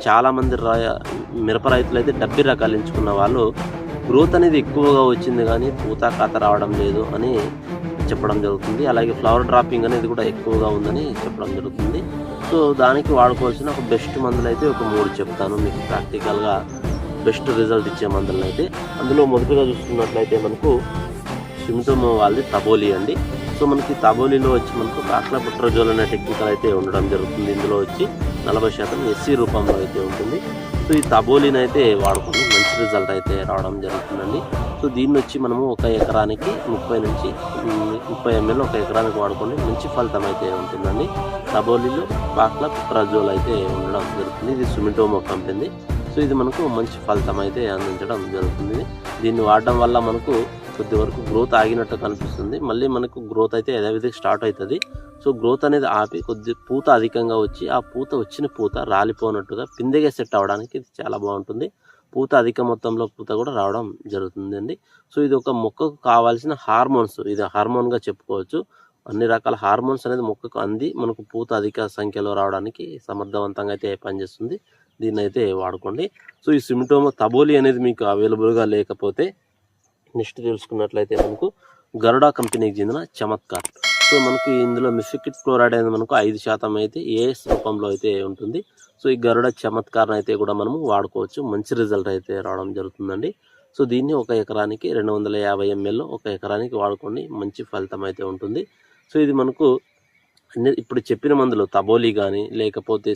చాలామంది మిరప రైతులు అయితే డబ్బి రకాలు ఎంచుకున్న వాళ్ళు గ్రోత్ అనేది ఎక్కువగా వచ్చింది కానీ పూత కాత రావడం లేదు అని చెప్పడం జరుగుతుంది. అలాగే ఫ్లవర్ డ్రాపింగ్ అనేది కూడా ఎక్కువగా ఉందని చెప్పడం జరుగుతుంది. సో దానికి వాడుకోవాల్సిన ఒక బెస్ట్ మందులు అయితే ఒక 3 చెప్తాను మీకు ప్రాక్టికల్గా బెస్ట్ రిజల్ట్ ఇచ్చే మందులను అయితే. అందులో మొదటిగా చూసుకున్నట్లయితే మనకు సిమ్టోమో వాళ్ళది తబోలి అండి. సో మనకి తబోలిలో వచ్చి మనకు కాక్లాబుట్రజోల్ అనే టెక్నికల్ అయితే ఉండడం జరుగుతుంది. ఇందులో వచ్చి 40% ఎస్సీ రూపంలో అయితే ఉంటుంది. సో ఈ తబోలిని అయితే వాడుకొని మంచి రిజల్ట్ అయితే రావడం జరుగుతుందండి. సో దీన్ని వచ్చి మనము ఒక ఎకరానికి 30 నుంచి 30 ml ఒక ఎకరానికి వాడుకొని మంచి ఫలితం అయితే ఉంటుందండి. తబోలిలో కాక్లాబుట్రజోల్ అయితే ఉండడం జరుగుతుంది. ఇది సుమిటోమో కంపెనీ. సో ఇది మనకు మంచి ఫలితం అయితే అందించడం జరుగుతుంది. దీన్ని వాడడం వల్ల మనకు కొద్ది వరకు గ్రోత్ ఆగినట్టు కనిపిస్తుంది. మళ్ళీ మనకు గ్రోత్ అయితే యథావిధిగా స్టార్ట్ అవుతుంది. సో గ్రోత్ అనేది ఆపి కొద్ది పూత అధికంగా వచ్చి ఆ పూత వచ్చిన పూత రాలిపోనట్టుగా పిందెగా సెట్ అవ్వడానికి ఇది చాలా బాగుంటుంది. పూత అధిక మొత్తంలో పూత కూడా రావడం జరుగుతుందండి. సో ఇది ఒక మొక్కకు కావాల్సిన హార్మోన్స్, ఇది హార్మోన్గా చెప్పుకోవచ్చు. అన్ని రకాల హార్మోన్స్ అనేది మొక్కకు అంది మనకు పూత అధిక సంఖ్యలో రావడానికి సమర్థవంతంగా అయితే పనిచేస్తుంది. దీన్ని అయితే వాడుకోండి. సో ఈ సిమ్టోమో తబోలి అనేది మీకు అవైలబుల్గా లేకపోతే నెక్స్ట్ తెలుసుకున్నట్లయితే మనకు గరుడా కంపెనీకి చెందిన చమత్కార్. సో మనకి ఇందులో మిస్కిట్ క్లోరైడ్ అనేది మనకు 5% అయితే ఏఎస్ రూపంలో అయితే ఉంటుంది. సో ఈ గరుడ చమత్కారం అయితే కూడా మనము వాడుకోవచ్చు. మంచి రిజల్ట్ అయితే రావడం జరుగుతుందండి. సో దీన్ని ఒక ఎకరానికి 250 ml ఒక ఎకరానికి వాడుకోండి. మంచి ఫలితం అయితే ఉంటుంది. సో ఇది మనకు ఇప్పుడు చెప్పిన మందులు తబోలి కానీ లేకపోతే